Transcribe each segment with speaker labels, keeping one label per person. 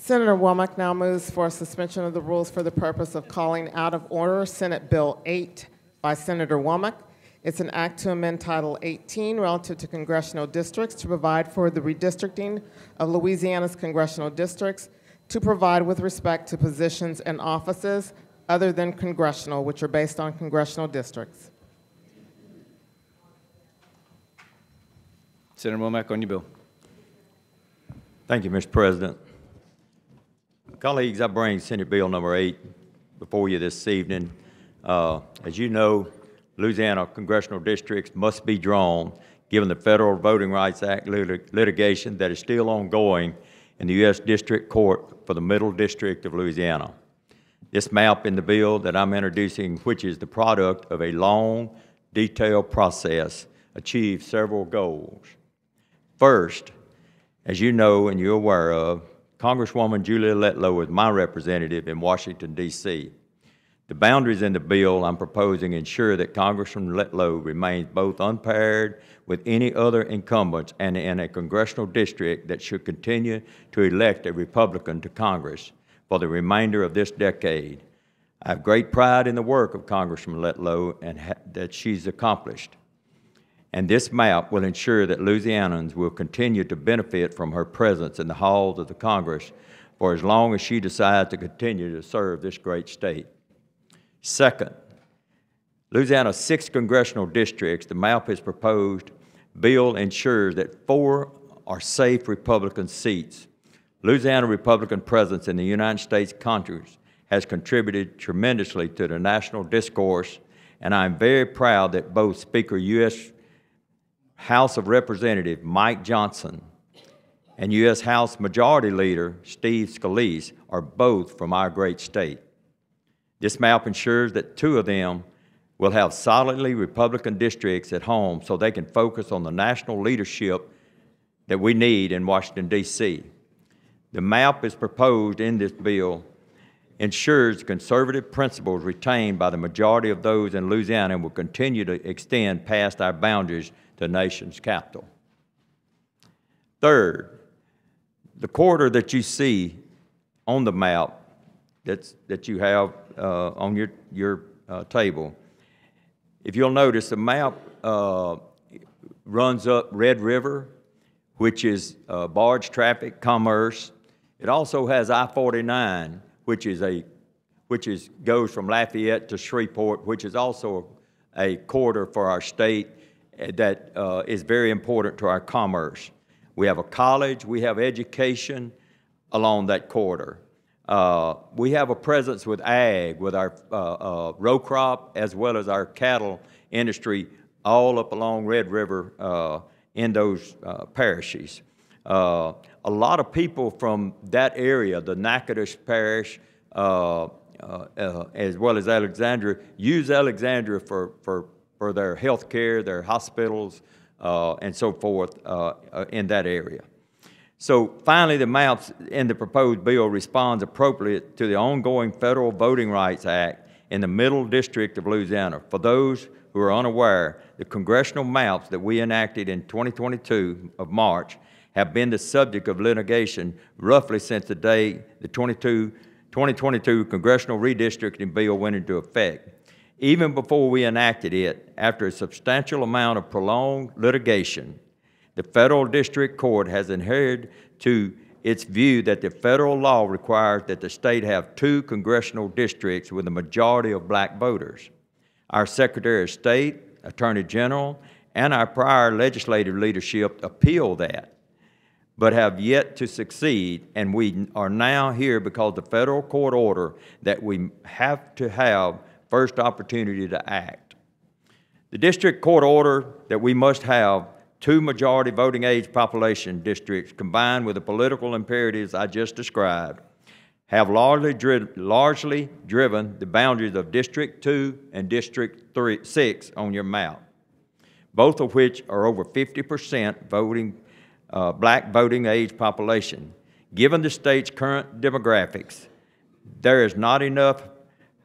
Speaker 1: Senator Womack now moves for suspension of the rules for the purpose of calling out of order Senate Bill 8 by Senator Womack. It's an act to amend Title 18 relative to congressional districts to provide for the redistricting of Louisiana's congressional districts, to provide with respect to positions and offices other than congressional, which are based on congressional districts.
Speaker 2: Senator Womack, on your bill.
Speaker 3: Thank you, Mr. President. Colleagues, I bring Senate Bill number 8 before you this evening. As you know, Louisiana congressional districts must be drawn given the Federal Voting Rights Act litigation that is still ongoing in the U.S. District Court for the Middle District of Louisiana. This map in the bill that I'm introducing, which is the product of a long, detailed process, achieves several goals. First, as you know and you're aware of, Congresswoman Julia Letlow is my representative in Washington, D.C. The boundaries in the bill I'm proposing ensure that Congresswoman Letlow remains both unpaired with any other incumbents and in a congressional district that should continue to elect a Republican to Congress for the remainder of this decade. I have great pride in the work of Congresswoman Letlow and that she's accomplished. And this map will ensure that Louisianans will continue to benefit from her presence in the halls of the Congress for as long as she decides to continue to serve this great state. Second, Louisiana's 6 congressional districts, the map is proposed, bill ensures that 4 are safe Republican seats. Louisiana Republican presence in the United States Congress has contributed tremendously to the national discourse, and I'm very proud that both Speaker U.S. House of Representatives Mike Johnson and U.S. House Majority Leader Steve Scalise are both from our great state. This map ensures that 2 of them will have solidly Republican districts at home so they can focus on the national leadership that we need in Washington, D.C. The map is proposed in this bill ensures conservative principles retained by the majority of those in Louisiana and will continue to extend past our boundaries to the nation's capital. Third, the corridor that you see on the map that you have on your table, if you'll notice, the map runs up Red River, which is barge traffic, commerce. It also has I-49, which goes from Lafayette to Shreveport, which is also a corridor for our state that is very important to our commerce. We have a college, we have education along that corridor. We have a presence with ag, with our row crop, as well as our cattle industry, all up along Red River in those parishes. A lot of people from that area, the Natchitoches Parish, as well as Alexandria, use Alexandria for their health care, their hospitals, and so forth in that area. So finally, the maps in the proposed bill responds appropriately to the ongoing Federal Voting Rights Act in the Middle District of Louisiana. For those who are unaware, the congressional maps that we enacted in 2022 of March have been the subject of litigation roughly since the day the 2022 Congressional Redistricting Bill went into effect. Even before we enacted it, after a substantial amount of prolonged litigation, the Federal District Court has adhered to its view that the federal law requires that the state have 2 congressional districts with a majority of black voters. Our Secretary of State, Attorney General, and our prior legislative leadership appealed that, but have yet to succeed, and we are now here because the federal court order that we have to have first opportunity to act. The district court order that we must have 2 majority voting age population districts combined with the political imperatives I just described have largely driven the boundaries of District 2 and District 6 on your map, both of which are over 50% voting, black voting age population. Given the state's current demographics, there is not enough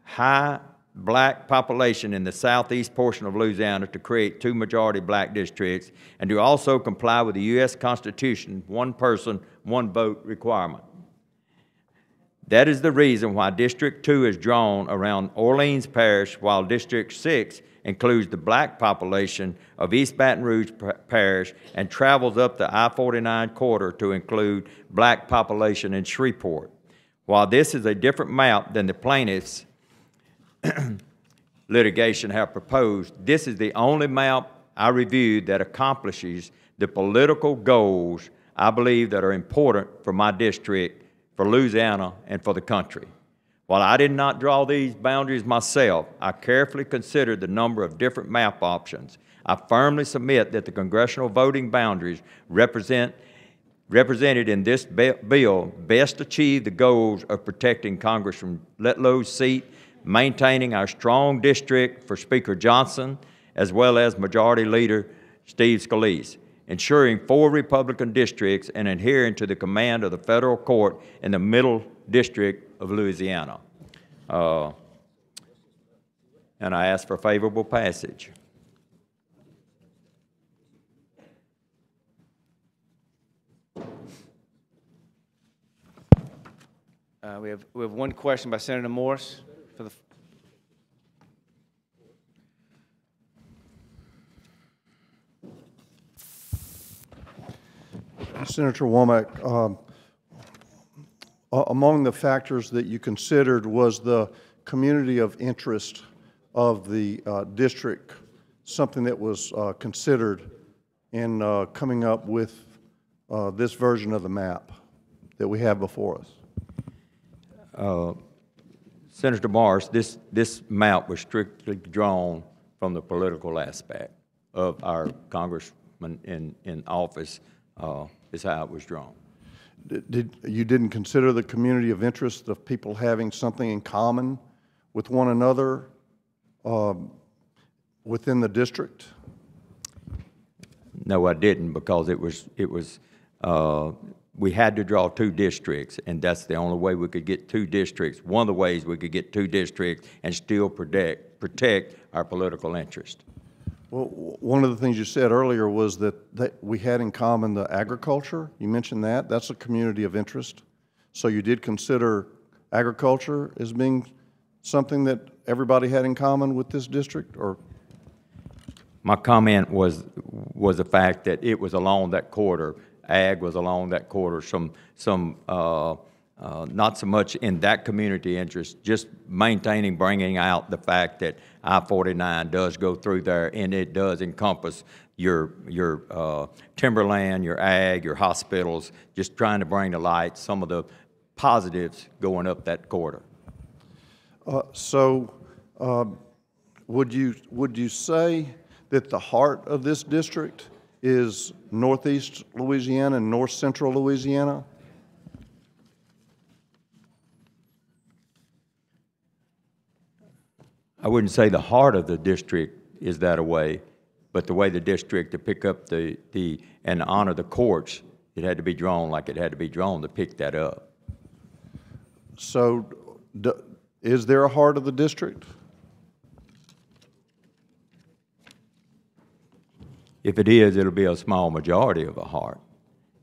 Speaker 3: high black population in the southeast portion of Louisiana to create 2 majority black districts and to also comply with the U.S. Constitution, 1 person, 1 vote requirement. That is the reason why District 2 is drawn around Orleans Parish, while District 6 includes the black population of East Baton Rouge Parish and travels up the I-49 corridor to include black population in Shreveport. While this is a different map than the plaintiffs' litigation have proposed, this is the only map I reviewed that accomplishes the political goals I believe that are important for my district, for Louisiana, and for the country. While I did not draw these boundaries myself, I carefully considered the number of different map options. I firmly submit that the congressional voting boundaries represented in this bill best achieve the goals of protecting Congressman Letlow's seat, maintaining our strong district for Speaker Johnson, as well as Majority Leader Steve Scalise, ensuring 4 Republican districts and adhering to the command of the federal court in the Middle District of Louisiana. And I ask for favorable passage.
Speaker 2: We have one question by Senator Morris for the.
Speaker 4: Senator Womack, among the factors that you considered was the community of interest of the district, something that was considered in coming up with this version of the map that we have before us.
Speaker 3: Senator Morris, this map was strictly drawn from the political aspect of our congressman in office, is how it was drawn.
Speaker 4: You didn't consider the community of interest of people having something in common with one another within the district?
Speaker 3: No, I didn't, because we had to draw 2 districts, and that's the only way we could get 2 districts. One of the ways we could get 2 districts and still protect our political interest.
Speaker 4: Well, one of the things you said earlier was that we had in common the agriculture. You mentioned that. That's a community of interest. So you did consider agriculture as being something that everybody had in common with this district, or?
Speaker 3: My comment was the fact that it was along that corridor. Ag was along that corridor. Not so much in that community interest, just maintaining, bringing out the fact that I-49 does go through there, and it does encompass your timberland, your ag, your hospitals, just trying to bring to light some of the positives going up that corridor.
Speaker 4: Would you say that the heart of this district is northeast Louisiana and north central Louisiana?
Speaker 3: I wouldn't say the heart of the district is that way, but the way the district to pick up and honor the courts, it had to be drawn like it had to be drawn to pick that up.
Speaker 4: So, is there a heart of the district?
Speaker 3: If it is, it'll be a small majority of a heart.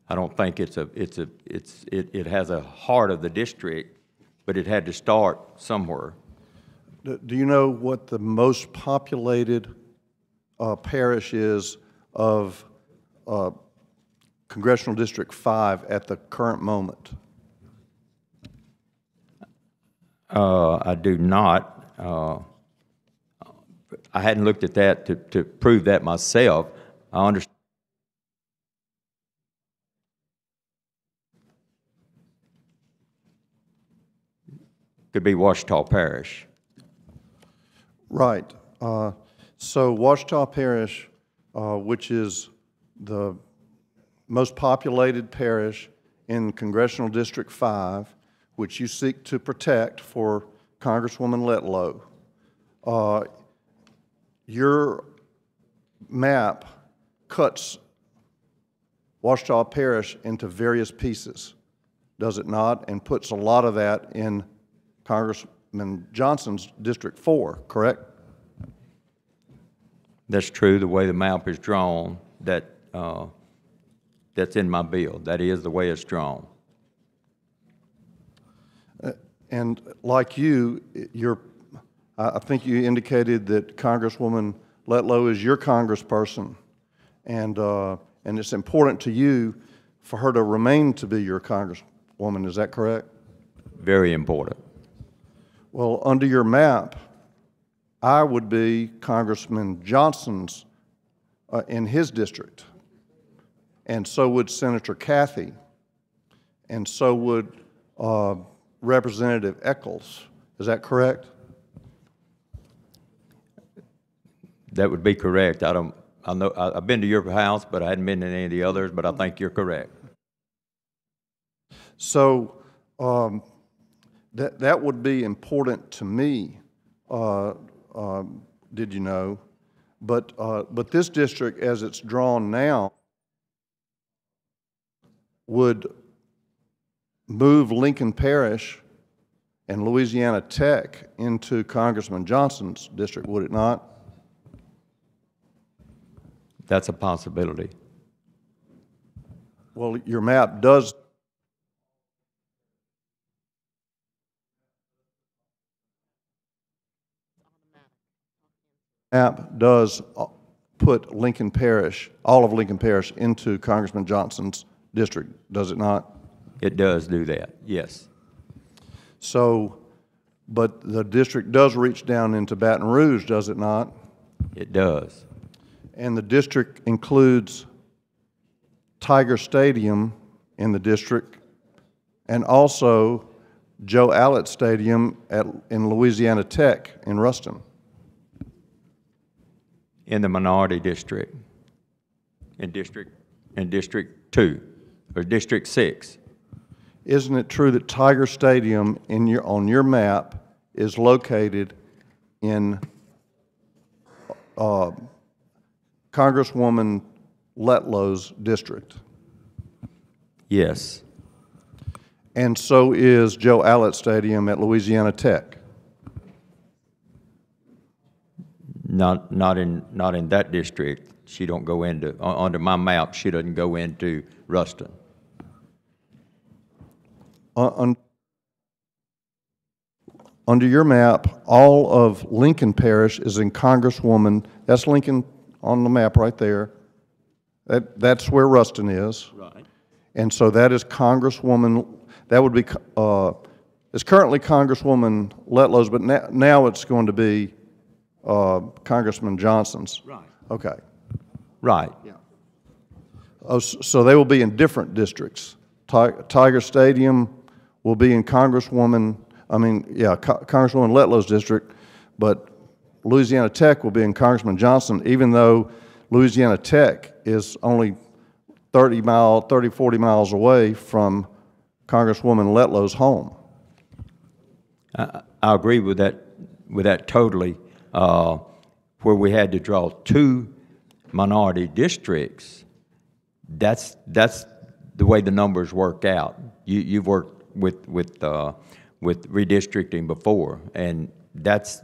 Speaker 3: I don't think it has a heart of the district, but it had to start somewhere.
Speaker 4: Do you know what the most populated parish is of Congressional District 5 at the current moment?
Speaker 3: I do not. I hadn't looked at that to prove that myself. I understand. Could be Ouachita Parish.
Speaker 4: Right. So Ouachita Parish, which is the most populated parish in Congressional District 5, which you seek to protect for Congresswoman Letlow, your map cuts Ouachita Parish into various pieces, does it not? And puts a lot of that in Congressman Johnson's District 4, correct?
Speaker 3: That's true. The way the map is drawn, that's in my bill. That is the way it's drawn.
Speaker 4: And like you, I think you indicated that Congresswoman Letlow is your congressperson, and it's important to you for her to remain to be your congresswoman. Is that correct?
Speaker 3: Very important.
Speaker 4: Well, under your map, I would be Congressman Johnson's in his district, and so would Senator Kathy, and so would Representative Eccles. Is that correct?
Speaker 3: That would be correct. I know, I've been to your house, but I hadn't been to any of the others, but I think you're correct.
Speaker 4: So that would be important to me, did you know? But this district, as it's drawn now, would move Lincoln Parish and Louisiana Tech into Congressman Johnson's district, would it not?
Speaker 3: That's a possibility.
Speaker 4: Well, your map does. Map does put Lincoln Parish, all of Lincoln Parish, into Congressman Johnson's district, does it not?
Speaker 3: It does do that, yes.
Speaker 4: So, but the district does reach down into Baton Rouge, does it not?
Speaker 3: It does.
Speaker 4: And the district includes Tiger Stadium in the district, and also Joe Allett Stadium in Louisiana Tech in Ruston.
Speaker 3: In the minority district, in District 2, or District 6.
Speaker 4: Isn't it true that Tiger Stadium on your map is located in Congresswoman Letlow's district?
Speaker 3: Yes.
Speaker 4: And so is Joe Allett Stadium at Louisiana Tech.
Speaker 3: Not in that district. She don't go into, under my map, she doesn't go into Ruston.
Speaker 4: Under your map, all of Lincoln Parish is in Congresswoman, that's Lincoln on the map right there. That's where Ruston is.
Speaker 3: Right.
Speaker 4: And so that is Congresswoman, that would be, it's currently Congresswoman Letlow's, but now it's going to be Congressman Johnson's.
Speaker 3: Right.
Speaker 4: Okay.
Speaker 3: Right.
Speaker 4: Yeah. Oh, so they will be in different districts. Tiger Stadium will be in Congresswoman Letlow's district, but Louisiana Tech will be in Congressman Johnson, even though Louisiana Tech is only 40 miles away from Congresswoman Letlow's home.
Speaker 3: I agree with that totally. Where we had to draw 2 minority districts, that's the way the numbers work out. You've worked with redistricting before, and that's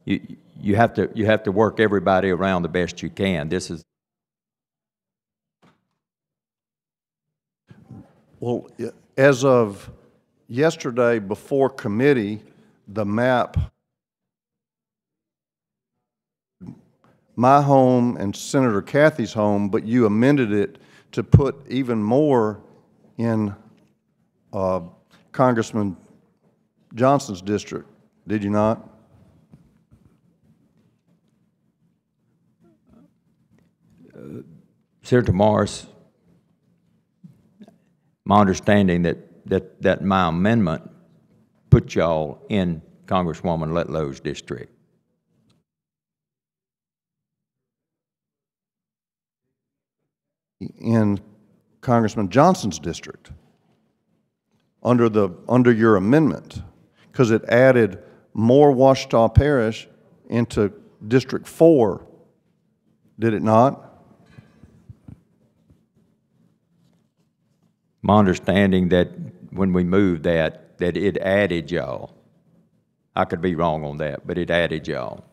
Speaker 3: you have to work everybody around the best you can. This is.
Speaker 4: Well, as of yesterday before committee, the map, my home and Senator Kathy's home, but you amended it to put even more in Congressman Johnson's district, did you not?
Speaker 3: Senator Morris, my understanding that my amendment put y'all in Congresswoman Letlow's district.
Speaker 4: In Congressman Johnson's district under your amendment, because it added more Ouachita Parish into District 4, did it not?
Speaker 3: My understanding that when we moved that it added y'all. I could be wrong on that, but it added y'all.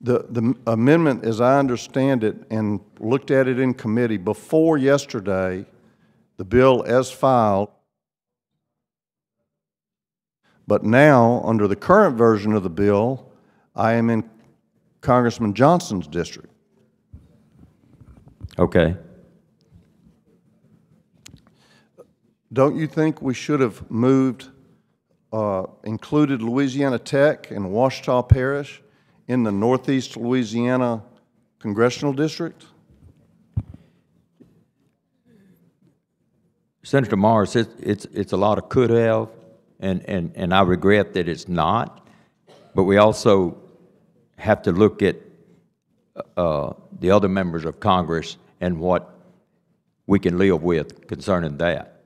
Speaker 4: The amendment, as I understand it and looked at it in committee before yesterday, the bill as filed, but now, under the current version of the bill, I am in Congressman Johnson's district.
Speaker 3: Okay.
Speaker 4: Don't you think we should have moved, included Louisiana Tech and Ouachita Parish in the Northeast Louisiana Congressional District?
Speaker 3: Senator Morris, it's a lot of could have, and I regret that it's not, but we also have to look at the other members of Congress and what we can live with concerning that.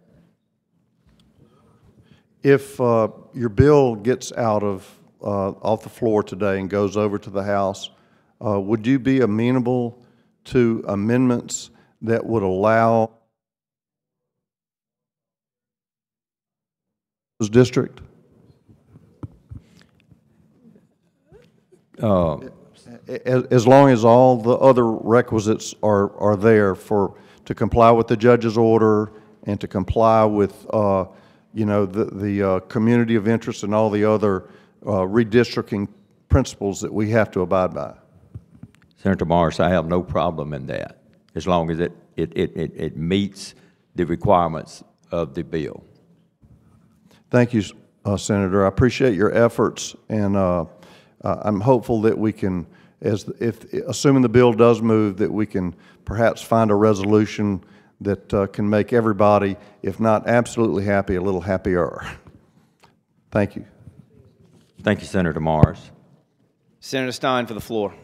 Speaker 4: If your bill gets out of off the floor today and goes over to the House, would you be amenable to amendments that would allow this district? As long as all the other requisites are there to comply with the judge's order and to comply with you know, the community of interest and all the other redistricting principles that we have to abide by.
Speaker 3: Senator Morris, I have no problem in that, as long as it meets the requirements of the bill.
Speaker 4: Thank you, Senator. I appreciate your efforts, and I'm hopeful that we can, assuming the bill does move, that we can perhaps find a resolution that can make everybody, if not absolutely happy, a little happier. Thank you.
Speaker 3: Thank you, Senator Morris.
Speaker 2: Senator Stein for the floor.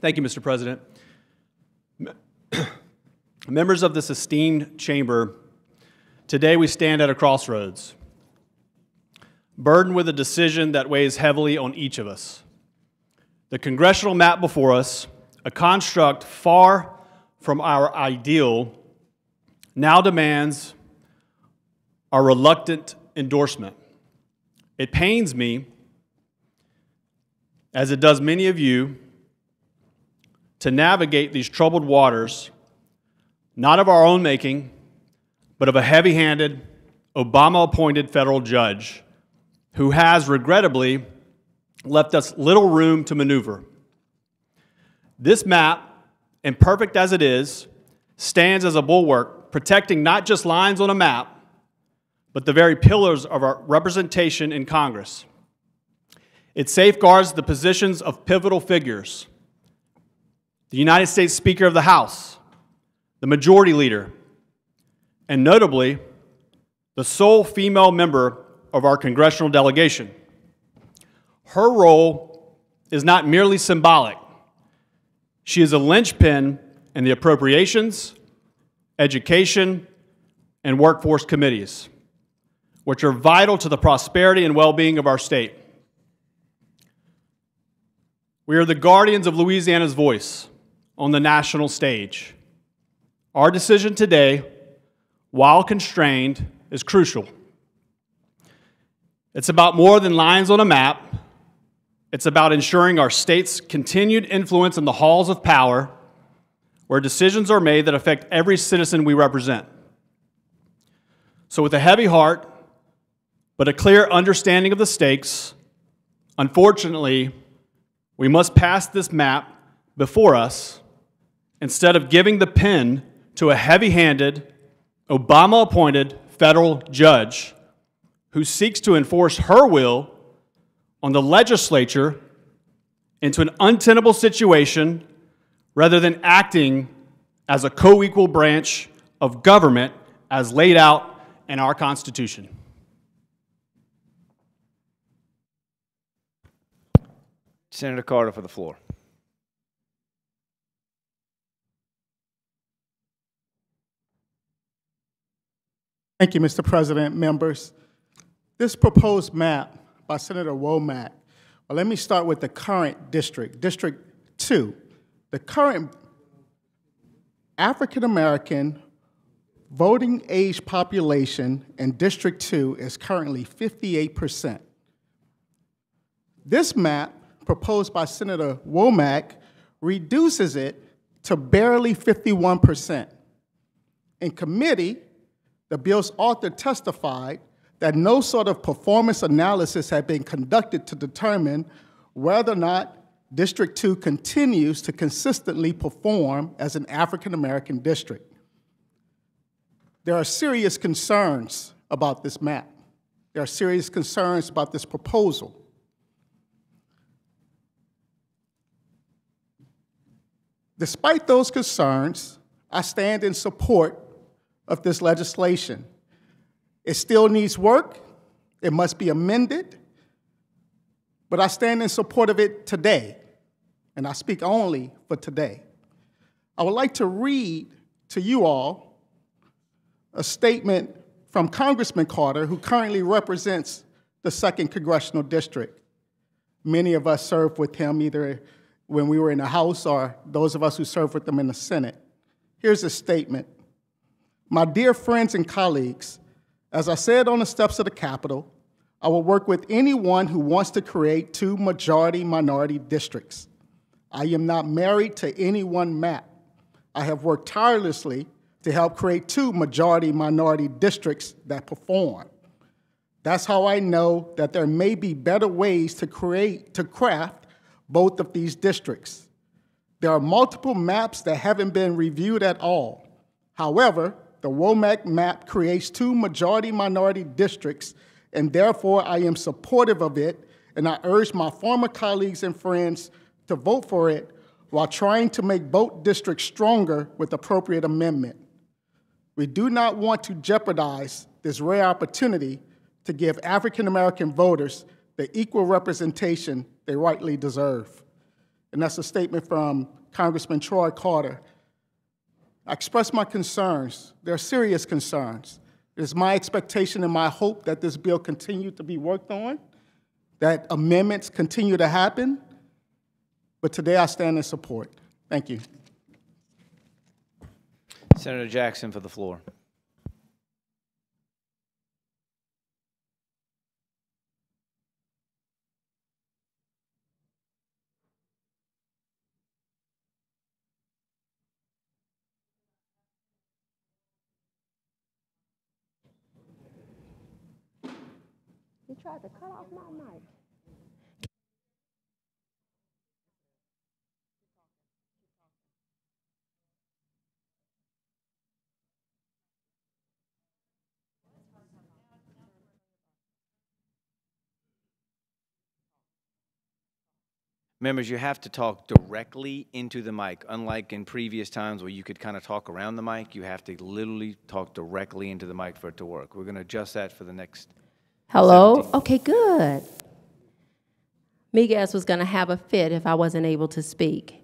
Speaker 5: Thank you, Mr. President. Members of this esteemed chamber, today we stand at a crossroads, burdened with a decision that weighs heavily on each of us. The congressional map before us, a construct far from our ideal, now demands our reluctant endorsement. It pains me, as it does many of you, to navigate these troubled waters, not of our own making, but of a heavy-handed, Obama-appointed federal judge who has, regrettably, left us little room to maneuver. This map, imperfect as it is, stands as a bulwark, protecting not just lines on a map, but the very pillars of our representation in Congress. It safeguards the positions of pivotal figures: the United States Speaker of the House, the Majority Leader, and notably, the sole female member of our congressional delegation. Her role is not merely symbolic. She is a linchpin in the Appropriations, Education, and Workforce Committees, which are vital to the prosperity and well-being of our state. We are the guardians of Louisiana's voice on the national stage. Our decision today, while constrained, is crucial. It's about more than lines on a map. It's about ensuring our state's continued influence in the halls of power, where decisions are made that affect every citizen we represent. So with a heavy heart, but a clear understanding of the stakes, unfortunately, we must pass this map before us instead of giving the pen to a heavy-handed, Obama-appointed federal judge who seeks to enforce her will on the legislature into an untenable situation rather than acting as a co-equal branch of government as laid out in our Constitution.
Speaker 2: Senator Carter for the floor.
Speaker 6: Thank you, Mr. President, members. This proposed map by Senator Womack, well, let me start with the current district, District 2, The current African American voting age population in District 2 is currently 58%. This map, proposed by Senator Womack, reduces it to barely 51%. In committee, the bill's author testified that no sort of performance analysis had been conducted to determine whether or not District 2 continues to consistently perform as an African American district. There are serious concerns about this map. There are serious concerns about this proposal. Despite those concerns, I stand in support of this legislation. It still needs work. It must be amended. But I stand in support of it today, and I speak only for today. I would like to read to you all a statement from Congressman Carter, who currently represents the 2nd Congressional District. Many of us served with him either when we were in the House or those of us who served with him in the Senate. Here's a statement. My dear friends and colleagues, as I said on the steps of the Capitol, I will work with anyone who wants to create 2 majority-minority districts. I am not married to any one map. I have worked tirelessly to help create 2 majority-minority districts that perform. That's how I know that there may be better ways to craft both of these districts. There are multiple maps that haven't been reviewed at all. However, the Womack map creates 2 majority-minority districts, and therefore I am supportive of it, and I urge my former colleagues and friends to vote for it while trying to make both districts stronger with appropriate amendment. We do not want to jeopardize this rare opportunity to give African American voters the equal representation they rightly deserve. And that's a statement from Congressman Troy Carter. I express my concerns. They're serious concerns. It is my expectation and my hope that this bill continue to be worked on, that amendments continue to happen, but today I stand in support. Thank you.
Speaker 2: Senator Jackson for the floor.
Speaker 7: You tried to cut off my mic.
Speaker 2: Members, you have to talk directly into the mic. Unlike in previous times where you could kind of talk around the mic, you have to literally talk directly into the mic for it to work. We're going to adjust that for the next.
Speaker 7: Hello?
Speaker 2: 17.
Speaker 7: Okay, good. Miguez was going to have a fit if I wasn't able to speak.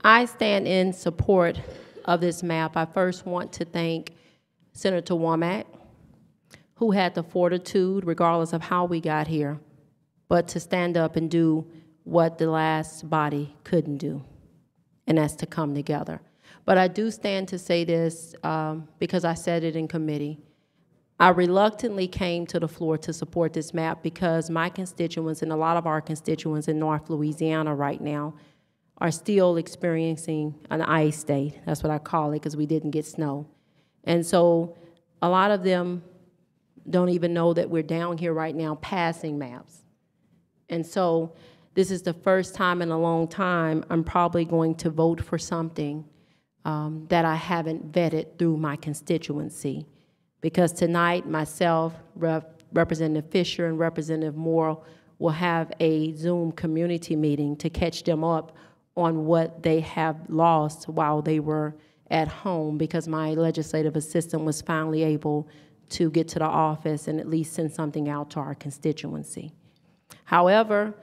Speaker 7: I stand in support of this map. I first want to thank Senator Womack, who had the fortitude, regardless of how we got here, but to stand up and do what the last body couldn't do, and that's to come together. But I do stand to say this because I said it in committee. I reluctantly came to the floor to support this map because my constituents and a lot of our constituents in North Louisiana right now are still experiencing an ice day. That's what I call it, because we didn't get snow. And so a lot of them don't even know that we're down here right now passing maps. And so this is the first time in a long time I'm probably going to vote for something that I haven't vetted through my constituency. Because tonight, myself, Representative Fisher, and Representative Moore will have a Zoom community meeting to catch them up on what they have lost while they were at home, because my legislative assistant was finally able to get to the office and at least send something out to our constituency. However,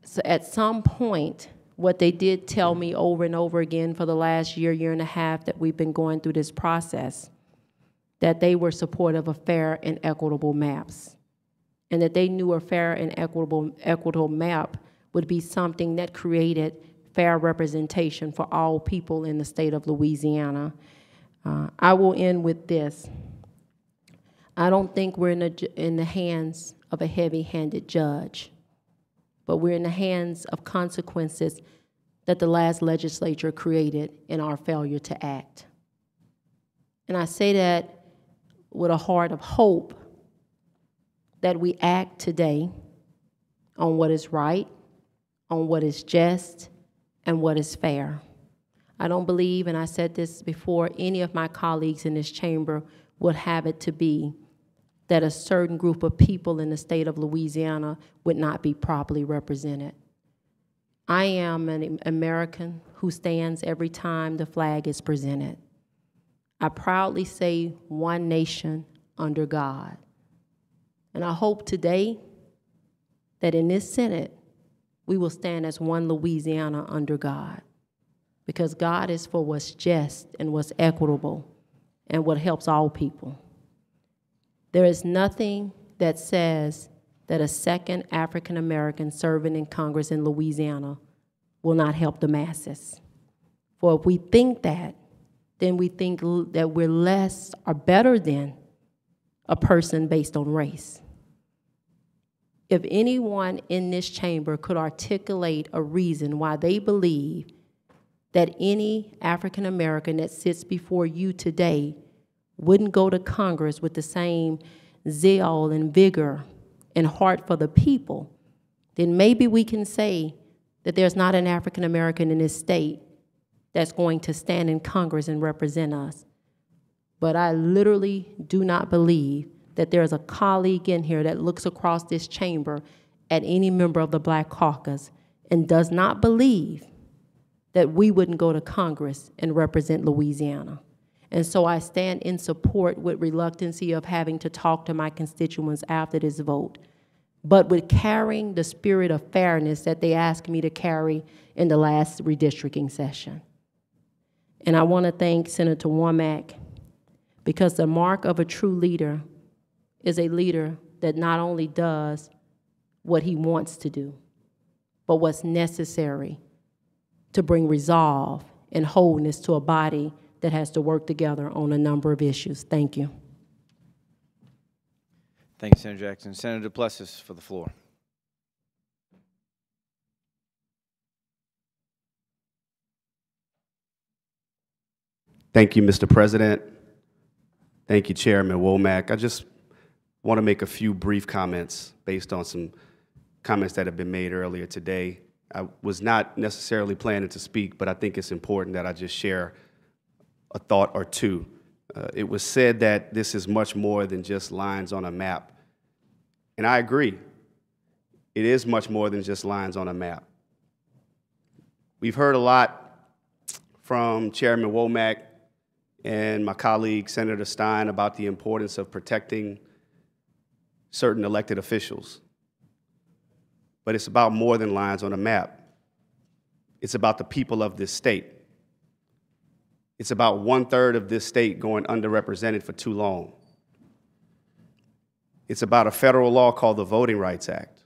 Speaker 7: so at some point, what they did tell me over and over again for the last year, year and a half that we've been going through this process, that they were supportive of fair and equitable maps, and that they knew a fair and equitable map would be something that created fair representation for all people in the state of Louisiana. I will end with this. I don't think we're in the hands of a heavy-handed judge, but we're in the hands of consequences that the last legislature created in our failure to act. And I say that with a heart of hope that we act today on what is right, on what is just, and what is fair. I don't believe, and I said this before, any of my colleagues in this chamber would have it to be that a certain group of people in the state of Louisiana would not be properly represented. I am an American who stands every time the flag is presented. I proudly say one nation under God. And I hope today that in this Senate, we will stand as one Louisiana under God, because God is for what's just and what's equitable and what helps all people. There is nothing that says that a second African American serving in Congress in Louisiana will not help the masses. For if we think that, then we think that we're less or better than a person based on race. If anyone in this chamber could articulate a reason why they believe that any African American that sits before you today wouldn't go to Congress with the same zeal and vigor and heart for the people, then maybe we can say that there's not an African American in this state that's going to stand in Congress and represent us. But I literally do not believe that there's a colleague in here that looks across this chamber at any member of the Black Caucus and does not believe that we wouldn't go to Congress and represent Louisiana. And so I stand in support with reluctancy of having to talk to my constituents after this vote, but with carrying the spirit of fairness that they asked me to carry in the last redistricting session. And I want to thank Senator Womack, because the mark of a true leader is a leader that not only does what he wants to do, but what's necessary to bring resolve and wholeness to a body that has to work together on a number of issues. Thank you.
Speaker 2: Thank you, Senator Jackson. Senator Duplessis for the floor.
Speaker 8: Thank you, Mr. President. Thank you, Chairman Womack. I just want to make a few brief comments based on some comments that have been made earlier today. I was not necessarily planning to speak, but I think it's important that I just share a thought or two. It was said that this is much more than just lines on a map. And I agree. It is much more than just lines on a map. We've heard a lot from Chairman Womack and my colleague, Senator Stein, about the importance of protecting certain elected officials. But it's about more than lines on a map. It's about the people of this state. It's about 1/3 of this state going underrepresented for too long. It's about a federal law called the Voting Rights Act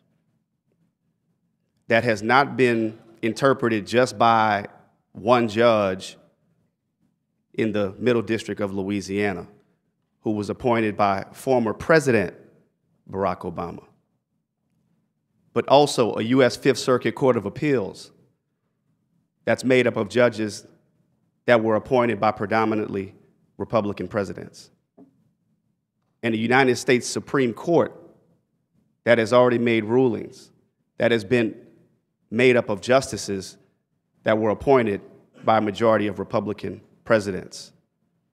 Speaker 8: that has not been interpreted just by one judge in the Middle District of Louisiana, who was appointed by former President Barack Obama, but also a U.S. Fifth Circuit Court of Appeals that's made up of judges that were appointed by predominantly Republican presidents, and the United States Supreme Court that has already made rulings, that has been made up of justices that were appointed by a majority of Republican presidents,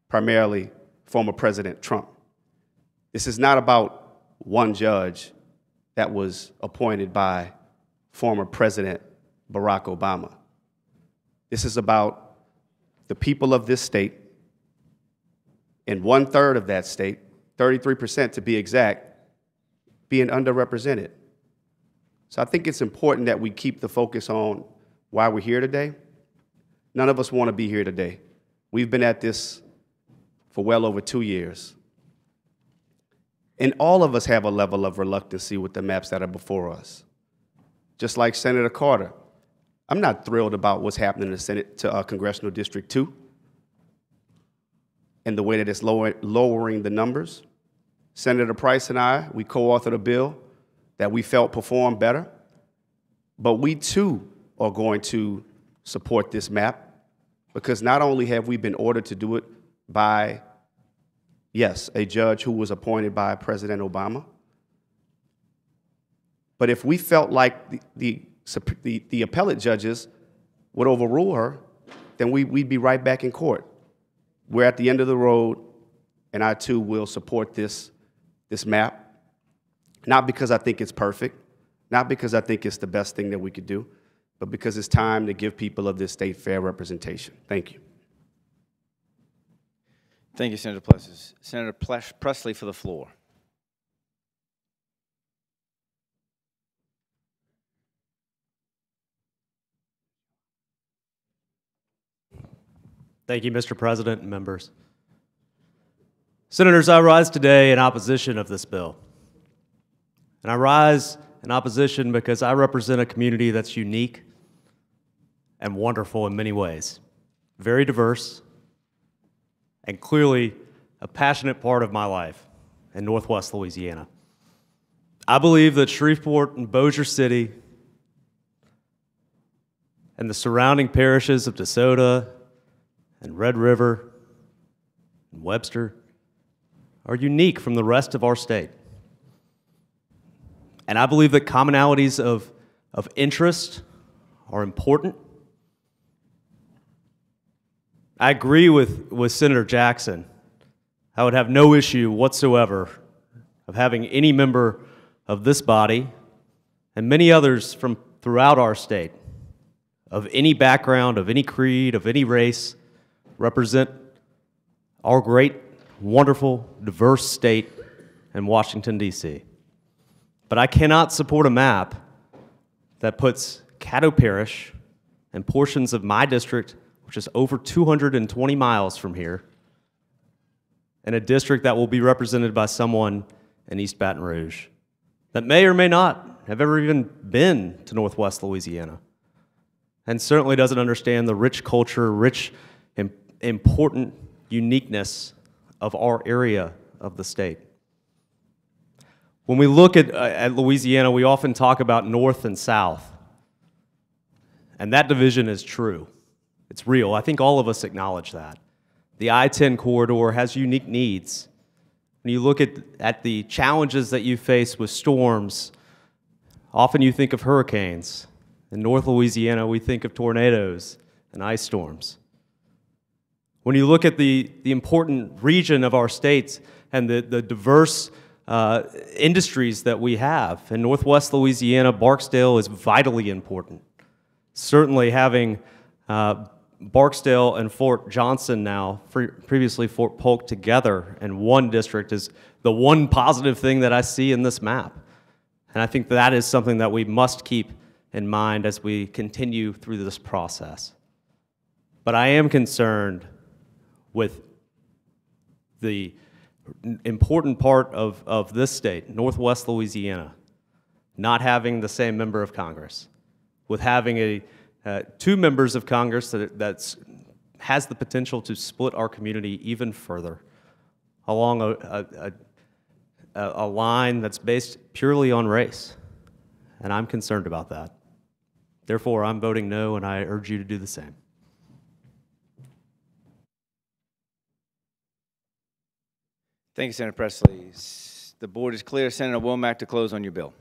Speaker 8: primarily former President Trump. This is not about one judge that was appointed by former President Barack Obama. This is about the people of this state, and 1/3 of that state, 33% to be exact, being underrepresented. So I think it's important that we keep the focus on why we're here today. None of us want to be here today. We've been at this for well over 2 years. And all of us have a level of reluctancy with the maps that are before us. Just like Senator Carter, I'm not thrilled about what's happening in the Senate to Congressional District 2 and the way that it's lowering the numbers. Senator Price and I, we co-authored a bill that we felt performed better, but we too are going to support this map because not only have we been ordered to do it by, yes, a judge who was appointed by President Obama, but if we felt like the appellate judges would overrule her, then we'd be right back in court. We're at the end of the road, and I too will support this map, not because I think it's perfect, not because I think it's the best thing that we could do, but because it's time to give people of this state fair representation. Thank you.
Speaker 2: Thank you, Senator Plessis. Senator Presley for the floor.
Speaker 9: Thank you, Mr. President and members. Senators, I rise today in opposition of this bill. And I rise in opposition because I represent a community that's unique and wonderful in many ways, very diverse, and clearly a passionate part of my life in Northwest Louisiana. I believe that Shreveport and Bossier City and the surrounding parishes of DeSoto and Red River and Webster are unique from the rest of our state. And I believe that commonalities of interest are important. I agree with Senator Jackson. I would have no issue whatsoever of having any member of this body and many others from throughout our state, of any background, of any creed, of any race, represent our great, wonderful, diverse state in Washington, D.C. But I cannot support a map that puts Caddo Parish and portions of my district, which is over 220 miles from here, in a district that will be represented by someone in East Baton Rouge that may or may not have ever even been to Northwest Louisiana, and certainly doesn't understand the rich culture, rich, important uniqueness of our area of the state. When we look at Louisiana, we often talk about North and South, and that division is true. It's real. I think all of us acknowledge that. The I-10 corridor has unique needs. When you look at the challenges that you face with storms, often you think of hurricanes. In North Louisiana, we think of tornadoes and ice storms. When you look at the important region of our states and the diverse industries that we have, in Northwest Louisiana, Barksdale is vitally important. Certainly having Barksdale and Fort Johnson now, previously Fort Polk, together in one district is the one positive thing that I see in this map. And I think that is something that we must keep in mind as we continue through this process. But I am concerned with the important part of this state, Northwest Louisiana, not having the same member of Congress, with having two members of Congress that has the potential to split our community even further along a line that's based purely on race. And I'm concerned about that. Therefore, I'm voting no, and I urge you to do the same.
Speaker 2: Thank you, Senator Presley. The board is clear. Senator Womack, to close on your bill.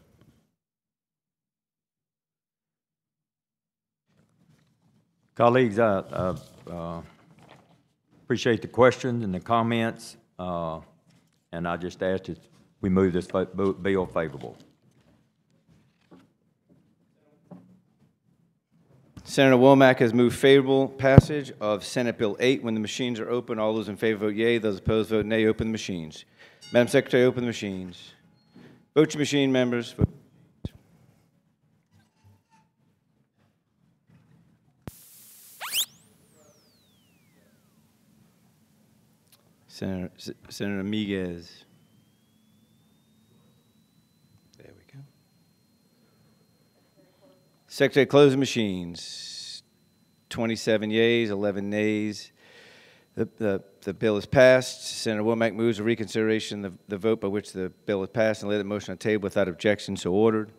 Speaker 3: Colleagues, I appreciate the questions and the comments, and I just ask that we move this bill favorable.
Speaker 2: Senator Womack has moved favorable passage of Senate Bill 8. When the machines are open, all those in favor vote yea, those opposed vote nay. Open the machines. Madam Secretary, open the machines. Vote your machine, members. Senator Miguez. There we go. Secretary, close the machines. 27 yeas, 11 nays. The bill is passed. Senator Womack moves a reconsideration of the vote by which the bill is passed and lay the motion on the table without objection, so ordered.